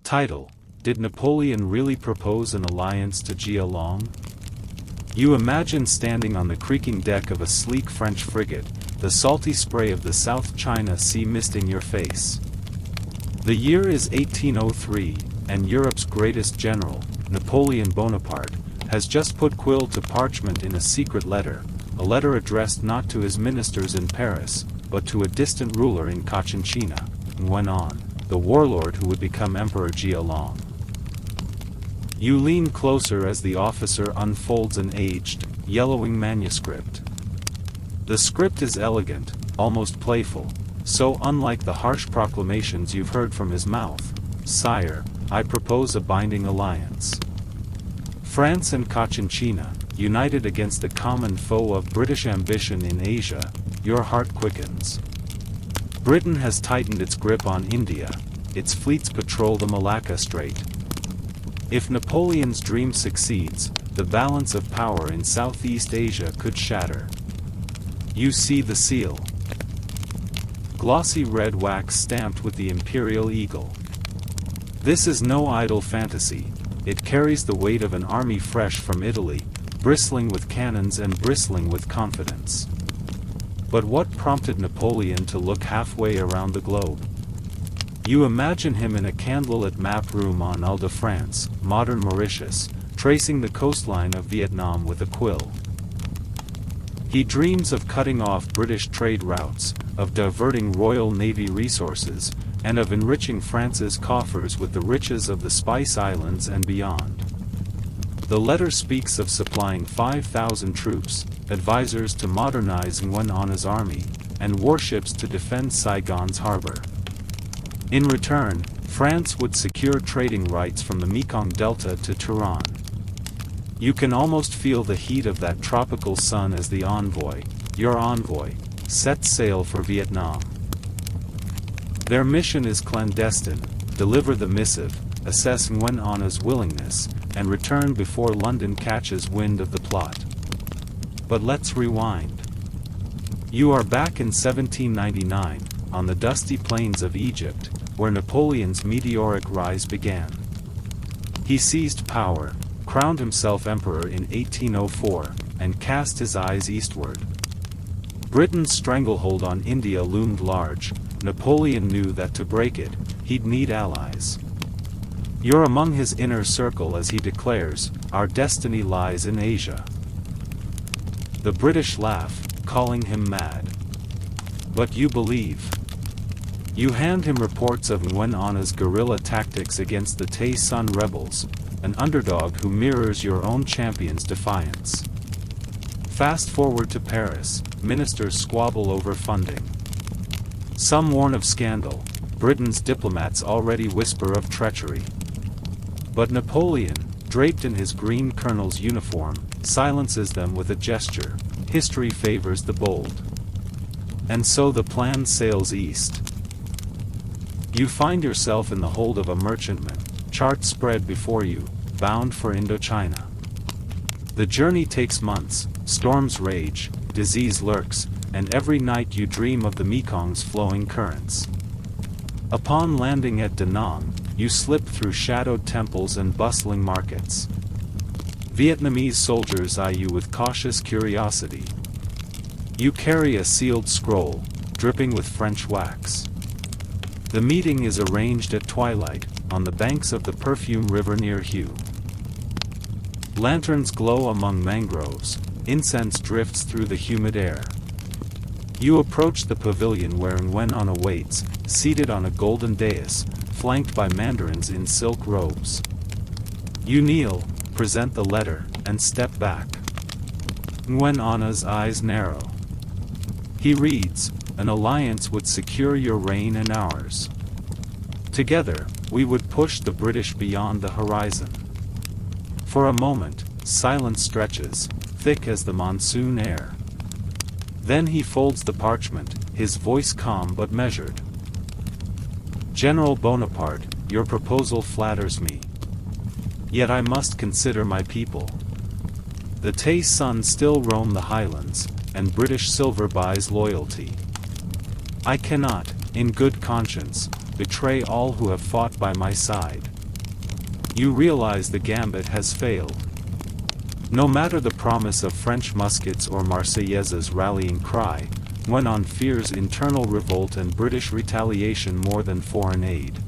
Title: Did Napoleon really propose an alliance to Gia Long? You imagine standing on the creaking deck of a sleek French frigate, the salty spray of the South China Sea misting your face. The year is 1803, and Europe's greatest general, Napoleon Bonaparte, has just put quill to parchment in a secret letter, a letter addressed not to his ministers in Paris, but to a distant ruler in Cochinchina, Nguyen, the warlord who would become Emperor Gia Long. You lean closer as the officer unfolds an aged, yellowing manuscript. The script is elegant, almost playful, so unlike the harsh proclamations you've heard from his mouth. Sire, I propose a binding alliance. France and Cochinchina, united against the common foe of British ambition in Asia, your heart quickens. Britain has tightened its grip on India, its fleets patrol the Malacca Strait. If Napoleon's dream succeeds, the balance of power in Southeast Asia could shatter. You see the seal. Glossy red wax stamped with the imperial eagle. This is no idle fantasy, it carries the weight of an army fresh from Italy, bristling with cannons and bristling with confidence. But what prompted Napoleon to look halfway around the globe? You imagine him in a candlelit map room on Ile de France, modern Mauritius, tracing the coastline of Vietnam with a quill. He dreams of cutting off British trade routes, of diverting Royal Navy resources, and of enriching France's coffers with the riches of the Spice Islands and beyond. The letter speaks of supplying 5,000 troops, advisors to modernize Nguyen's army, and warships to defend Saigon's harbor. In return, France would secure trading rights from the Mekong Delta to Tehran. You can almost feel the heat of that tropical sun as the envoy, your envoy, sets sail for Vietnam. Their mission is clandestine: deliver the missive, assess Nguyen's willingness, and return before London catches wind of the plot. But let's rewind. You are back in 1799, on the dusty plains of Egypt, where Napoleon's meteoric rise began. He seized power, crowned himself emperor in 1804, and cast his eyes eastward. Britain's stranglehold on India loomed large. Napoleon knew that to break it, he'd need allies. You're among his inner circle as he declares, "Our destiny lies in Asia." The British laugh, calling him mad. But you believe. You hand him reports of Nguyen's guerrilla tactics against the Tay Son rebels, an underdog who mirrors your own champion's defiance. Fast forward to Paris, ministers squabble over funding. Some warn of scandal, Britain's diplomats already whisper of treachery. But Napoleon, draped in his green colonel's uniform, silences them with a gesture. History favors the bold. And so the plan sails east. You find yourself in the hold of a merchantman, charts spread before you, bound for Indochina. The journey takes months, storms rage, disease lurks, and every night you dream of the Mekong's flowing currents. Upon landing at Da Nang, you slip through shadowed temples and bustling markets. Vietnamese soldiers eye you with cautious curiosity. You carry a sealed scroll, dripping with French wax. The meeting is arranged at twilight, on the banks of the perfume river near Hue. Lanterns glow among mangroves, incense drifts through the humid air. You approach the pavilion where Nguyen awaits, seated on a golden dais, flanked by mandarins in silk robes. You kneel, present the letter, and step back. Nguyen's eyes narrow. He reads, "An alliance would secure your reign and ours. Together, we would push the British beyond the horizon." For a moment, silence stretches, thick as the monsoon air. Then he folds the parchment, his voice calm but measured. "General Bonaparte, your proposal flatters me. Yet I must consider my people. The Tay Son still roam the highlands, and British silver buys loyalty. I cannot, in good conscience, betray all who have fought by my side. You realize the gambit has failed. No matter the promise of French muskets or Marseillaise's rallying cry, Nguyen fears internal revolt and British retaliation more than foreign aid.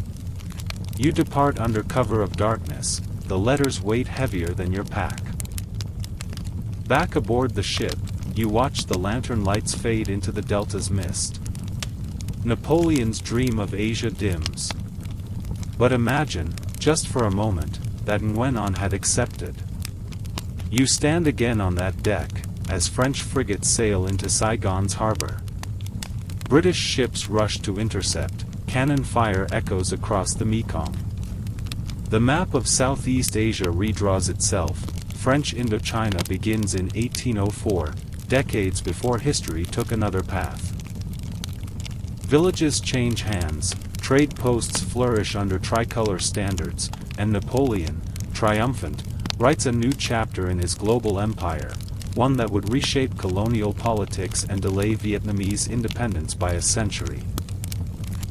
You depart under cover of darkness, the letters weight heavier than your pack. Back aboard the ship, you watch the lantern lights fade into the delta's mist. Napoleon's dream of Asia dims. But imagine, just for a moment, that Nguyen had accepted. You stand again on that deck, as French frigates sail into Saigon's harbor. British ships rush to intercept, cannon fire echoes across the Mekong. The map of Southeast Asia redraws itself. French Indochina begins in 1804, decades before history took another path. Villages change hands, trade posts flourish under tricolor standards, and Napoleon, triumphant, writes a new chapter in his global empire, one that would reshape colonial politics and delay Vietnamese independence by a century.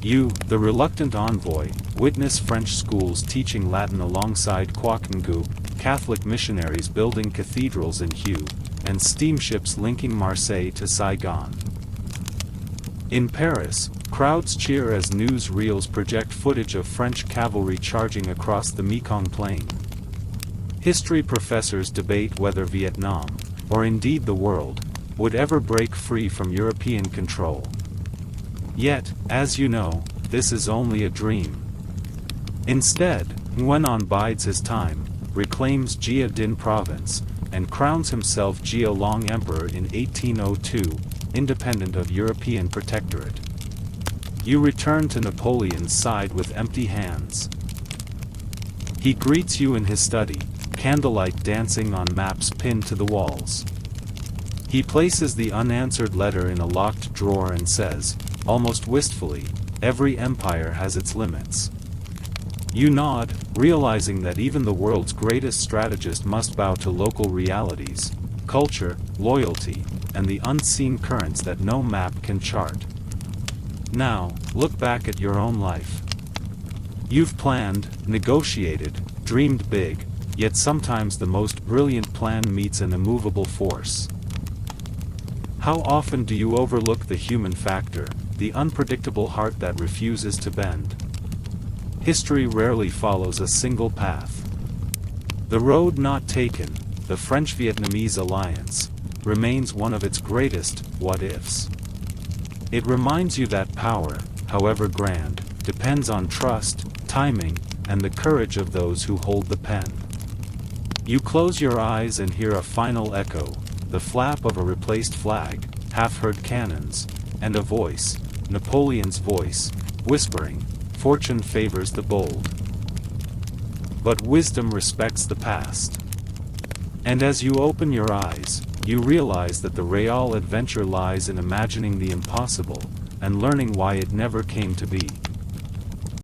You, the reluctant envoy, witness French schools teaching Latin alongside Quoc Ngu, Catholic missionaries building cathedrals in Hue, and steamships linking Marseille to Saigon. In Paris, crowds cheer as news reels project footage of French cavalry charging across the Mekong Plain. History professors debate whether Vietnam, or indeed the world, would ever break free from European control. Yet, as you know, this is only a dream. Instead, Nguyen bides his time, reclaims Gia Dinh province, and crowns himself Gia Long Emperor in 1802, independent of European protectorate. You return to Napoleon's side with empty hands. He greets you in his study, candlelight dancing on maps pinned to the walls. He places the unanswered letter in a locked drawer and says, almost wistfully, every empire has its limits. You nod, realizing that even the world's greatest strategist must bow to local realities, culture, loyalty, and the unseen currents that no map can chart. Now, look back at your own life. You've planned, negotiated, dreamed big, yet sometimes the most brilliant plan meets an immovable force. How often do you overlook the human factor, the unpredictable heart that refuses to bend? History rarely follows a single path. The road not taken, the French-Vietnamese alliance, remains one of its greatest what-ifs. It reminds you that power, however grand, depends on trust, timing, and the courage of those who hold the pen. You close your eyes and hear a final echo, the flap of a replaced flag, half-heard cannons, and a voice, Napoleon's voice, whispering, "Fortune favors the bold. But wisdom respects the past." And as you open your eyes, you realize that the real adventure lies in imagining the impossible, and learning why it never came to be.